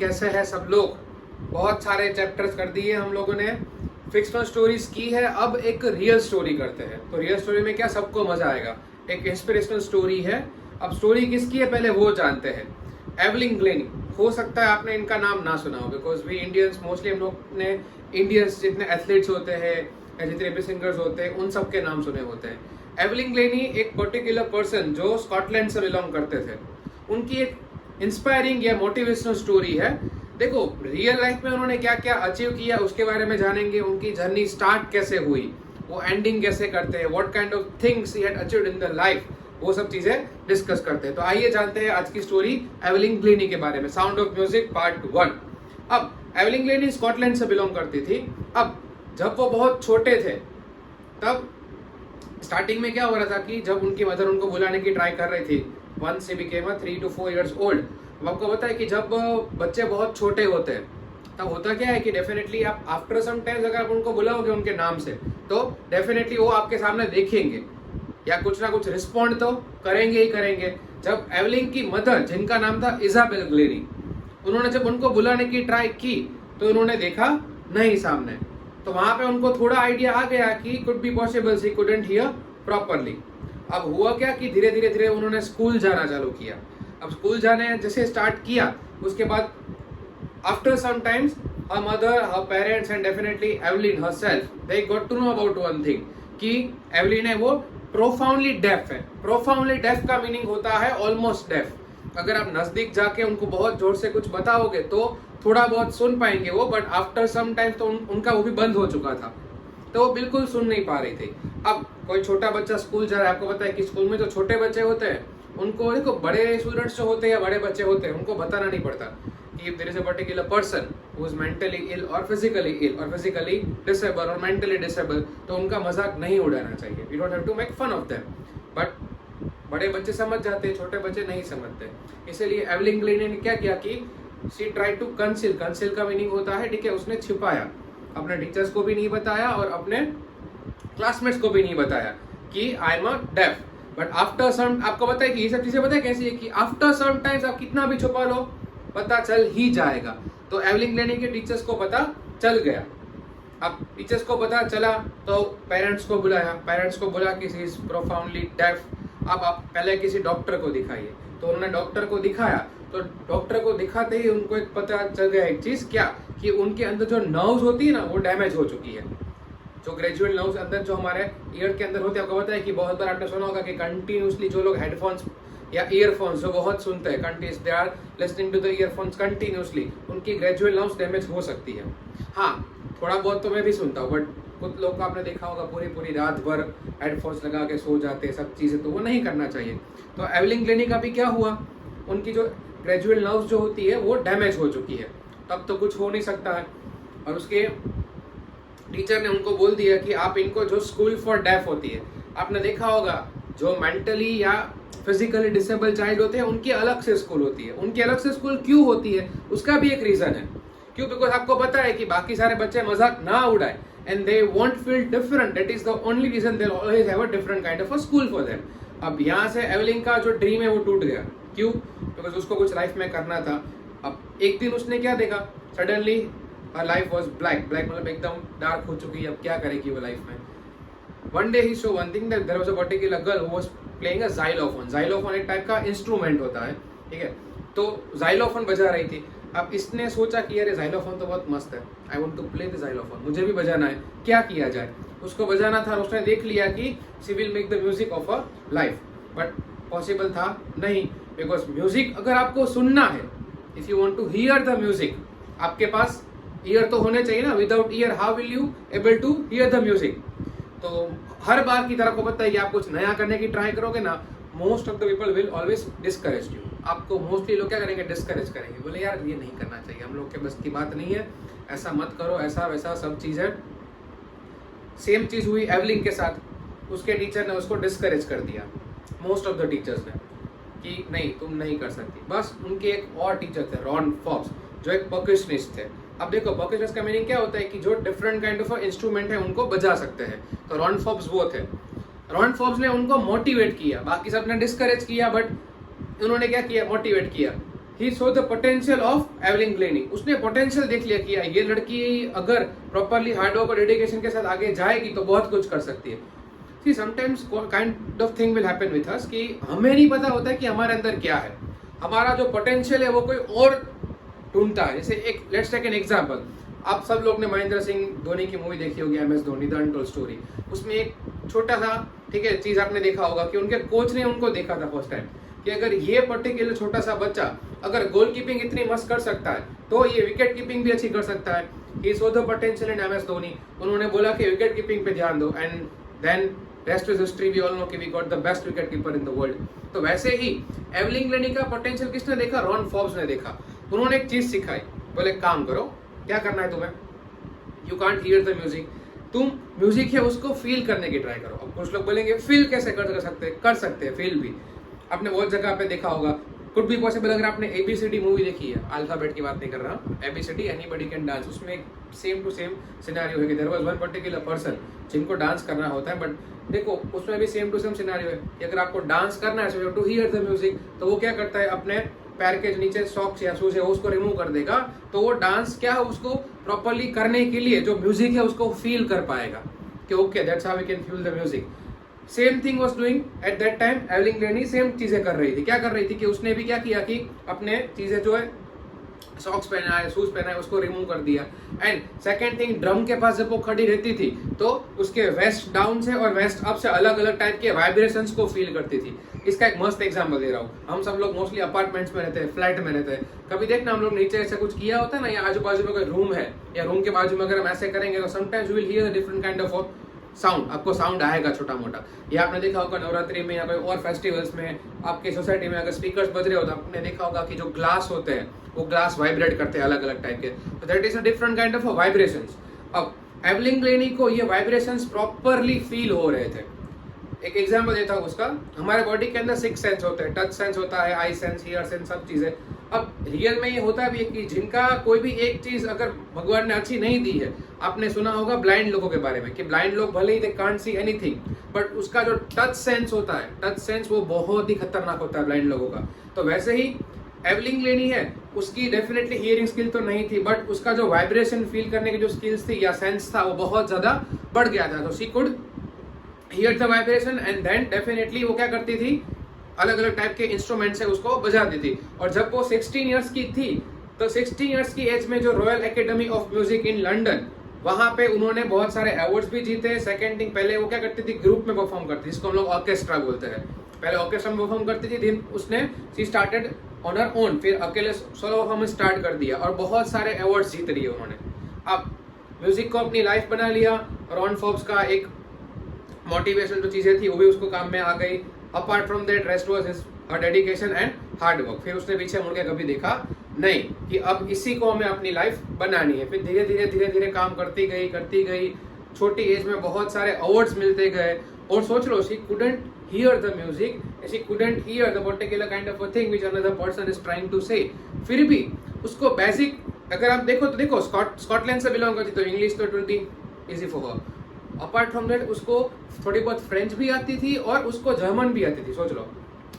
कैसे हैं सब लोग। बहुत सारे चैप्टर्स कर दिए हम लोगों ने, फिक्शनल स्टोरीज की है, अब एक रियल स्टोरी करते हैं। तो रियल स्टोरी में क्या सबको मजा आएगा, एक इंस्पिरेशनल स्टोरी है। अब स्टोरी किसकी है पहले वो जानते हैं। एवलिन ग्लेनी, हो सकता है आपने इनका नाम ना सुना हो, बिकॉज वी इंडियंस मोस्टली हम लोग ने इंडियंस जितने एथलीट्स होते हैं या जितने भी सिंगर्स होते हैं उन सब के नाम सुने होते हैं। एवलिन ग्लेनी एक पर्टिकुलर पर्सन जो स्कॉटलैंड से बिलोंग करते थे, उनकी एक इंस्पायरिंग या मोटिवेशनल स्टोरी है। देखो रियल लाइफ में उन्होंने क्या क्या अचीव किया उसके बारे में जानेंगे, उनकी जर्नी स्टार्ट कैसे हुई, वो एंडिंग कैसे करते हैं, what kind of things he had achieved in the life, वो सब चीजें डिस्कस करते हैं। तो आइए जानते हैं आज की स्टोरी एवलिन ग्लेनी के बारे में। Sound of music part 1। अब एवलिन ग्लेनी स्कॉटलैंड से बिलोंग करती थी। अब जब वो बहुत छोटे थे तब स्टार्टिंग में क्या हो रहा था कि जब उनकी मदर उनको बुलाने की ट्राई कर रही थी, once he became 3 to 4 years old। अब आपको पता है कि जब बच्चे बहुत छोटे होते हैं तब होता क्या है कि डेफिनेटली आप आफ्टर सम टाइम्स अगर आप उनको बुलाओगे उनके नाम से तो डेफिनेटली वो आपके सामने देखेंगे या कुछ ना कुछ रिस्पॉन्ड तो करेंगे ही करेंगे। जब एवलिन की मदर जिनका नाम था इजाबेल ग्लेनी, उन्होंने जब उनको बुलाने की ट्राई की तो उन्होंने देखा नहीं सामने, तो वहां पे उनको थोड़ा आइडिया आ गया कि could be possible she couldn't here properly. अब हुआ क्या कि धीरे धीरे उन्होंने स्कूल जाना चालू किया। अब स्कूल जाने जैसे स्टार्ट किया उसके बाद after some times her mother, her parents and definitely Evelyn herself, they got to know about one thing कि एवलिन है वो प्रोफाउंडली डेफ है। प्रोफाउंडली डेफ का मीनिंग होता है ऑलमोस्ट डेफ। अगर आप नजदीक जाके उनको बहुत जोर से कुछ बताओगे तो थोड़ा बहुत सुन पाएंगे वो, बट आफ्टर सम टाइम तो उनका वो भी बंद हो चुका था, तो वो बिल्कुल सुन नहीं पा रही थी। अब कोई छोटा बच्चा स्कूल जा रहा है, आपको पता है कि स्कूल में जो छोटे बच्चे होते हैं उनको देखो, बड़े स्टूडेंट्स जो होते हैं या बड़े बच्चे होते हैं उनको बताना नहीं पड़ता कि if there is a particular person who is mentally ill or physically disabled or mentally disabled, तो उनका मजाक नहीं उड़ाना चाहिए। We don't have to make fun of them, but बड़े बच्चे समझ जाते हैं, छोटे बच्चे नहीं समझते। इसलिए एवलिन ग्लेनी ने क्या किया कि she tried to conceal का मीनिंग होता है, ठीक है, उसने छिपाया, अपने टीचर्स को भी नहीं बताया और अपने क्लासमेट्स को भी नहीं बताया कि I am a deaf. But after some, आपको पता है कि ये सब चीजें पता है कैसी है कि आफ्टर सम टाइम्स आप कितना भी छुपा लो पता चल ही जाएगा। तो एवलिन ग्लेनी के टीचर्स को पता चल गया। अब टीचर्स को पता चला तो पेरेंट्स को बुलाया, पेरेंट्स को बोला कि शी इज प्रोफाउंडली डेफ। अब आप पहले किसी डॉक्टर को दिखाइए, तो उन्होंने डॉक्टर को दिखाया, तो डॉक्टर को दिखाते ही उनको एक पता चल गया एक चीज, क्या कि उनके अंदर जो नर्व्स होती है ना वो डैमेज हो चुकी है। जो ग्रेजुएट नर्व्स अंदर जो हमारे ईयर के अंदर होते हैं, आपको पता है कि बहुत बार आपने सुना होगा कि कंटिन्यूसली जो लोग हेडफोन्स या ईयरफोन्स जो बहुत सुनते हैं, continuous they are listening to the earphones continuously, उनकी ग्रेजुअल नर्व्स डैमेज हो सकती है। हाँ, थोड़ा बहुत तो मैं भी सुनता हूँ, बट कुछ लोग को आपने देखा होगा पूरी रात भर हेडफोन्स लगा के सो जाते हैं, सब चीजें, तो वो नहीं करना चाहिए। तो एवलिन ग्लेनी का भी क्या हुआ, उनकी जो ग्रेजुअल नर्व्स जो होती है वो डैमेज हो चुकी है, तब तो कुछ हो नहीं सकता है। और उसके टीचर ने उनको बोल दिया कि आप इनको, जो स्कूल फॉर डेफ होती है, आपने देखा होगा जो मेंटली या फिजिकली डिसेबल चाइल्ड होते हैं उनकी अलग से स्कूल होती है। उनकी अलग से स्कूल क्यों होती है उसका भी एक रीजन है। क्यों? बिकॉज आपको पता है कि बाकी सारे बच्चे मजाक ना उड़ाए and they won't feel different, that is the only reason they always have a different kind of a school for them. अब यहाँ से एवलिन का जो ड्रीम है वो टूट गया। क्यों? बिकॉज उसको कुछ लाइफ में करना था। अब एक दिन उसने क्या देखा, suddenly her life was black मतलब एकदम डार्क हो चुकी है। अब क्या करेगी वो लाइफ में। One day he saw one thing that there was a particular girl who was playing a xylophone। xylophone एक टाइप का इंस्ट्रूमेंट होता है, ठीक है, तो xylophone बजा रही थी। अब इसने सोचा कि यार xylophone तो बहुत मस्त है, I want to play the xylophone, मुझे भी बजाना है, क्या किया जाए। उसको बजाना था और उसने देख लिया कि she will make the music of her life, but possible था नहीं, because म्यूजिक अगर आपको सुनना है, if you want to hear the music, आपके पास ईयर तो होने चाहिए ना। Without ear how will you able to hear the music. तो हर बार की तरह को पता है कि आप कुछ नया करने की ट्राई करोगे ना, most of the people will always discourage you. आपको मोस्टली लोग क्या करेंगे, डिस्करेज करेंगे, बोले यार ये नहीं करना चाहिए, हम लोग के बस की बात नहीं है, ऐसा मत करो, ऐसा वैसा सब चीज है। सेम चीज हुई एवलिन के साथ, उसके टीचर ने उसको डिस्करेज कर दिया, मोस्ट ऑफ द टीचर्स ने, कि नहीं तुम नहीं कर सकती। बस उनके एक और टीचर थे, रॉन फॉक्स, जो एक परकशनिस्ट थे। अब देखो परकशनिस्ट का मीनिंग क्या होता है कि जो डिफरेंट काइंड ऑफ इंस्ट्रूमेंट है उनको बजा सकते हैं, तो रॉन फॉक्स वो थे। रॉन फॉक्स ने उनको मोटिवेट किया, बाकी सब ने डिस्करेज किया, बट उन्होंने क्या किया, मोटिवेट किया he saw the potential of Evelyn Glennie. उसने पोटेंशियल देख लिया कि ये लड़की अगर प्रॉपरली हार्डवर्क और डेडिकेशन के साथ आगे जाएगी तो बहुत कुछ कर सकती है। See sometimes kind of thing will happen with us कि हमें नहीं पता होता है कि हमारे अंदर क्या है, हमारा जो पोटेंशियल है वो कोई और ढूंढता है। जैसे एक लेट्स टेक एन एग्जांपल, आप सब लोग ने महेंद्र सिंह धोनी की मूवी देखी होगी, MS Dhoni the untold story. उसमें एक छोटा सा ठीक है चीज आपने देखा होगा कि उनके कोच ने उनको देखा था फर्स्ट टाइम कि अगर ये पर्टिकुलर छोटा सा बच्चा अगर गोल कीपिंग इतनी मस्त कर सकता है तो ये विकेट कीपिंग भी अच्छी कर सकता है। He saw the potential in MS Dhoni. उन्होंने बोला कि विकेट कीपिंग पे ध्यान दो and then rest is history. We all know कि we got the best wicket keeper in the world. तो वैसे ही एवलिन ग्लेनी का पोटेंशियल किसने देखा? रॉन फॉर्ब्स ने देखा। उन्होंने एक चीज सिखाई, बोले काम करो, क्या करना है तुम्हें, you can't hear the music, तुम म्यूजिक है उसको फील करने की ट्राई करो। अब कुछ लोग बोलेंगे फील कैसे कर सकते हैं फील भी। आपने बहुत जगह पे देखा होगा, कुड बी पॉसिबल अगर आपने ABCD मूवी देखी है, अल्फाबेट की बात नहीं कर रहा हूँ, ABCD एनीबॉडी कैन डांस, उसमें सेम टू सेम सिनेरियो है कि there was one particular person जिनको डांस करना होता है। बट देखो उसमें भी सेम टू सेम सिनेरियो है कि अगर आपको डांस करना है, so you have to hear the music. तो वो क्या करता है, अपने पैर के नीचे सॉक्स या शूज है उसको रिमूव कर देगा, तो वो डांस क्या है उसको प्रॉपरली करने के लिए जो म्यूजिक है उसको फील कर पाएगा कि okay that's how we can feel the music. Same thing was doing at that time. Evelyn Glennie same चीजें कर रही थी। क्या कर रही थी कि उसने भी क्या किया कि अपने चीजें जो है सॉक्स पहना है, शूज पहना है, उसको रिमूव कर दिया। एंड सेकंड थिंग, ड्रम के पास जब वो खड़ी रहती थी तो उसके वेस्ट डाउन से और वेस्ट अप से अलग अलग टाइप के वाइब्रेशंस को फील करती थी। इसका एक मस्त एग्जांपल दे रहा हूँ। हम सब लोग मोस्टली अपार्टमेंट्स में रहते हैं, फ्लैट में रहते हैं। कभी देखना हम लोग नीचे ऐसा कुछ किया होता है ना, या आजू बाजू में कोई रूम है या रूम के बाजू में अगर हम ऐसे करेंगे तो sometimes you will hear different kind of sound, आपको साउंड आएगा छोटा मोटा। या आपने देखा होगा नवरात्रि में या कोई और फेस्टिवल्स में आपके सोसाइटी में अगर स्पीकर्स बज रहे हो तो आपने देखा होगा कि जो ग्लास होते हैं वो ग्लास वाइब्रेट करते हैं अलग अलग टाइप के। तो that is a different kind of vibrations. अब एवलिन ग्लेनी को ये वाइब्रेशंस प्रॉपरली फील हो रहे थे। एक एग्जांपल देता हूँ उसका। हमारे बॉडी के अंदर 6 सेंस होते हैं, टच सेंस होता है, आई सेंस, हियर सेंस, सब चीजें। अब रियल में ये होता भी है कि जिनका कोई भी एक चीज अगर भगवान ने अच्छी नहीं दी है, आपने सुना होगा ब्लाइंड लोगों के बारे में कि ब्लाइंड लोग भले ही they can't see anything, but उसका जो टच सेंस होता है, टच सेंस वो बहुत ही खतरनाक होता है ब्लाइंड लोगों का। तो वैसे ही एवलिन ग्लेनी है, उसकी डेफिनेटली हियरिंग स्किल तो नहीं थी, बट उसका जो वाइब्रेशन फील करने की जो स्किल्स थी या सेंस था वो बहुत ज्यादा बढ़ गया था। तो she could hear the vibration and then definitely वो क्या करती थी, अलग अलग टाइप के इंस्ट्रूमेंट से उसको बजाती थी। और जब वो 16 इयर्स की थी तो 16 इयर्स की एज में जो royal academy of music in London, वहां पे उन्होंने बहुत सारे अवार्ड्स भी जीते। सेकंड थिंग, पहले वो क्या करती थी, ग्रुप में परफॉर्म करती थी, जिसको हम लोग ऑर्केस्ट्रा बोलते हैं। पहले ऑर्केस्ट्रा में परफॉर्म करती थी, दिन उसने she started on her own, फिर अकेले सोलो परफॉर्मेंस स्टार्ट कर दिया और बहुत सारे अवार्ड्स जीत रही है उन्होंने। अब म्यूजिक को अपनी लाइफ बना लिया। रॉन फॉर्ब्स का एक मोटिवेशन जो चीजें थी वो भी उसको काम में आ गई। Apart from that rest was his dedication and hard work. फिर उसने पीछे मुड़ के कभी देखा नहीं कि अब इसी को हमें अपनी लाइफ बनानी है। फिर धीरे धीरे काम करती गई। छोटी एज में बहुत सारे अवार्ड्स मिलते गए। और सोच लो, she couldn't hear the music, she couldn't hear the particular kind of a thing which another person is trying to say. फिर भी उसको बेसिक अगर आप देखो तो देखो स्कॉटलैंड से बिलोंग करती, तो इंग्लिश तो it will be easy for her. Apart from that उसको थोड़ी बहुत फ्रेंच भी आती थी और उसको जर्मन भी आती थी। सोच लो,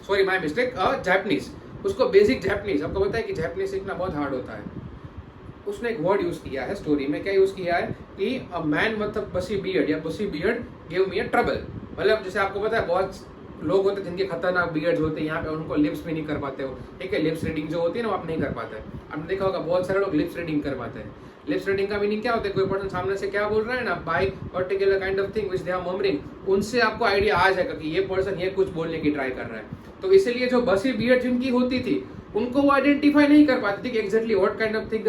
सॉरी माय मिस्टेक, जापानीज, उसको बेसिक जापानीज। आपको पता है कि जापानीज सीखना बहुत हार्ड होता है। उसने एक वर्ड यूज किया है स्टोरी में, क्या यूज किया है कि अ मैन मतलब बसी बियर्ड या बसी beard give me a trouble. मतलब जैसे आपको पता है बहुत लोग होते हैं जिनके खतरनाक बियर्ड्स होते हैं, यहाँ पे उनको लिप्स भी नहीं कर पाते हो, ठीक है, लिप्स रीडिंग जो होती है ना वो आप नहीं कर पाते। आपने देखा होगा बहुत सारे लोग लिप्स रीडिंग कर पाते हैं। लिप्स रीडिंग का मीनिंग क्या होता है, कोई पर्सन सामने से क्या बोल रहा है ना, by particular kind of thing which they are murmuring, उनसे आपको आइडिया आ जाएगा कि ये पर्सन ये कुछ बोलने की ट्राई कर रहा है। तो इसीलिए जो बसी बियर्ड जिनकी होती थी उनको वो आइडेंटिफाई नहीं कर पाती थी कि exactly what kind of thing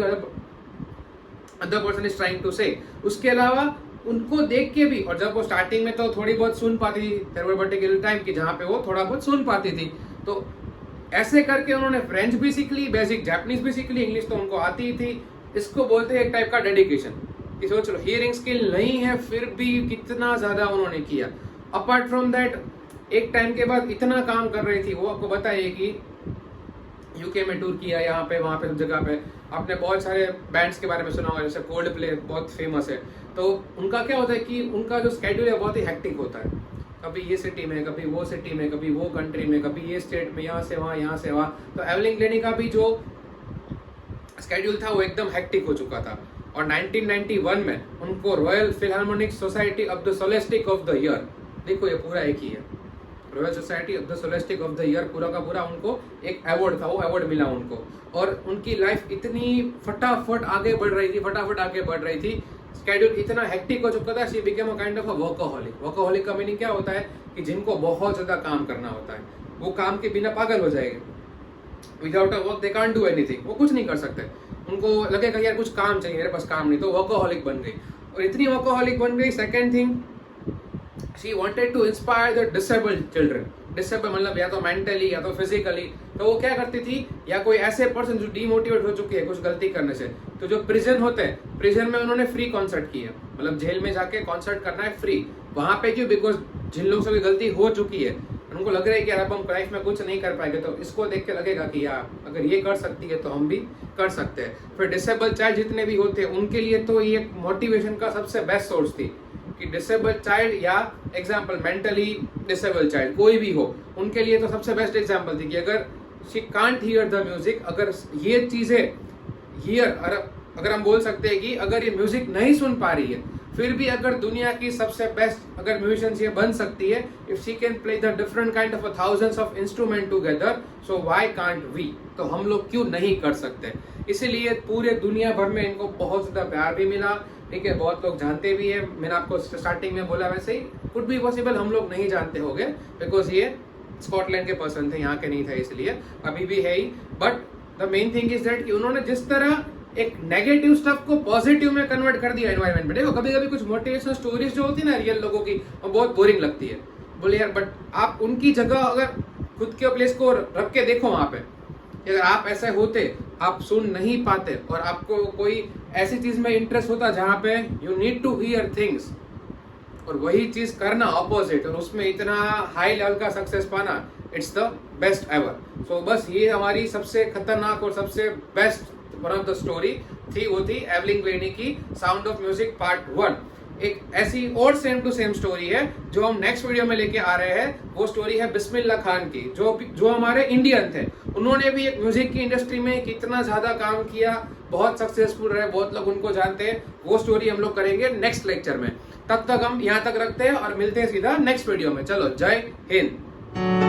other person is trying to say. उसके अलावा उनको देख के भी, और जब वो स्टार्टिंग में तो थोड़ी बहुत सुन पाती थी, देयर वर पर्टिकुलर टाइम कि जहाँ पे वो थोड़ा बहुत सुन पाती थी, तो ऐसे करके उन्होंने फ्रेंच भी सीख ली, बेसिक जापानीज भी सीख ली, इंग्लिश तो उनको आती ही थी। इसको बोलते हैं एक टाइप का डेडिकेशन कि सोच लो हियरिंग स्किल नहीं है फिर भी कितना ज्यादा उन्होंने किया। अपार्ट फ्रॉम दैट एक टाइम के बाद इतना काम कर रही थी वो, आपको बताइए कि यूके में टूर किया, यहाँ पे वहाँ पे सब जगह पे। आपने बहुत सारे बैंड्स के बारे में सुना होगा, जैसे कोल्ड प्ले बहुत फेमस है। तो उनका क्या होता है कि उनका जो स्केड्यूल है बहुत ही हेक्टिक होता है, कभी ये सिटी में, कभी वो सिटी में, कभी वो कंट्री में, कभी ये स्टेट में, यहाँ से वहाँ, यहाँ से वहाँ। तो एवलिन ग्लेनी का भी जो स्केड्यूल था वो एकदम हेक्टिक हो चुका था। और 1991 में उनको Royal Philharmonic Society of the soloist of the year, देखो ये पूरा एक ही है, Royal Society of the soloist of the year पूरा का पूरा उनको एक अवार्ड था, वो अवार्ड मिला उनको। और उनकी लाइफ इतनी फटाफट आगे बढ़ रही थी, स्केड्यूल इतना हेक्टिक हो चुका था, she became a kind of a workaholic. Workaholic का मीनिंग क्या होता है कि जिनको बहुत ज्यादा काम करना होता है, वो काम के बिना पागल हो जाएंगे। Without a work they can't do anything, वो कुछ नहीं कर सकते। उनको लगेगा यार कुछ काम चाहिए, मेरे पास काम नहीं, तो वर्कaholic बन गई। और इतनी वर्कaholic बन गई, second thing she wanted to inspire the disabled children. Disable मतलब या तो मेंटली या तो फिजिकली। तो वो क्या करती थी, या कोई ऐसे पर्सन जो डीमोटिवेट हो चुके हैं कुछ गलती करने से, तो जो प्रिजन होते हैं, प्रिजन में उन्होंने फ्री कॉन्सर्ट किए, मतलब जेल में जाके कॉन्सर्ट करना है फ्री। वहां पे क्यों, बिकॉज जिन लोगों से भी गलती हो चुकी है, उनको लग रहा है कि यार अब हम लाइफ में कुछ नहीं कर पाएंगे, तो इसको देख के लगेगा कि यार अगर ये कर सकती है तो हम भी कर सकते हैं। फिर डिसेबल चाइल्ड जितने भी होते हैं उनके लिए तो ये मोटिवेशन का सबसे बेस्ट सोर्स थी कि डिसेबल चाइल्ड या एग्जाम्पल मेंटली डिसेबल चाइल्ड कोई भी हो, उनके लिए तो सबसे बेस्ट एग्जाम्पल थी कि अगर she can't hear the music, अगर ये चीजें हियर, अगर हम बोल सकते हैं कि अगर ये म्यूजिक नहीं सुन पा रही है, फिर भी अगर दुनिया की सबसे बेस्ट अगर म्यूजिशियन ये बन सकती है, if she can play the different kind of thousands of instrument together, so why can't we, तो हम लोग क्यों नहीं कर सकते। इसीलिए पूरे दुनिया भर में इनको बहुत ज्यादा प्यार भी मिला, ठीक है, बहुत लोग जानते भी है। मैंने आपको स्टार्टिंग में बोला वैसे ही, कुड बी पॉसिबल हम लोग नहीं जानते होंगे, बिकॉज ये स्कॉटलैंड के पर्सन थे, यहाँ के नहीं थे, इसलिए अभी भी है ही। But the main thing is that कि उन्होंने जिस तरह एक नेगेटिव स्टफ को पॉजिटिव में कन्वर्ट कर दिया एनवायरनमेंट में। देखो कभी कभी कुछ मोटिवेशनल स्टोरीज जो होती है ना रियल लोगों की, वो बहुत बोरिंग लगती है, बोले यार, बट आप उनकी जगह अगर खुद के प्लेस को रख के देखो वहां पे, अगर आप ऐसे होते, आप सुन नहीं पाते और आपको कोई ऐसी चीज में इंटरेस्ट होता जहां पे you need to hear things, और वही चीज करना ऑपोजिट, और उसमें इतना हाई लेवल का सक्सेस पाना, it's the best ever. So बस ये हमारी सबसे खतरनाक और सबसे best one of the story थी, वो थी एवलिन ग्लेनी की साउंड ऑफ म्यूजिक पार्ट 1। एक ऐसी और सेम टू सेम स्टोरी है जो हम नेक्स्ट वीडियो में लेके आ रहे हैं। वो स्टोरी है बिस्मिल्लाह खान की, जो हमारे इंडियन थे। उन्होंने भी एक म्यूजिक की इंडस्ट्री में कितना ज्यादा काम किया, बहुत सक्सेसफुल रहे, बहुत लोग उनको जानते हैं। वो स्टोरी हम लोग करेंगे नेक्स्ट लेक्चर में। तब तक हम यहाँ तक रखते हैं और मिलते हैं सीधा नेक्स्ट वीडियो में। चलो, जय हिंद।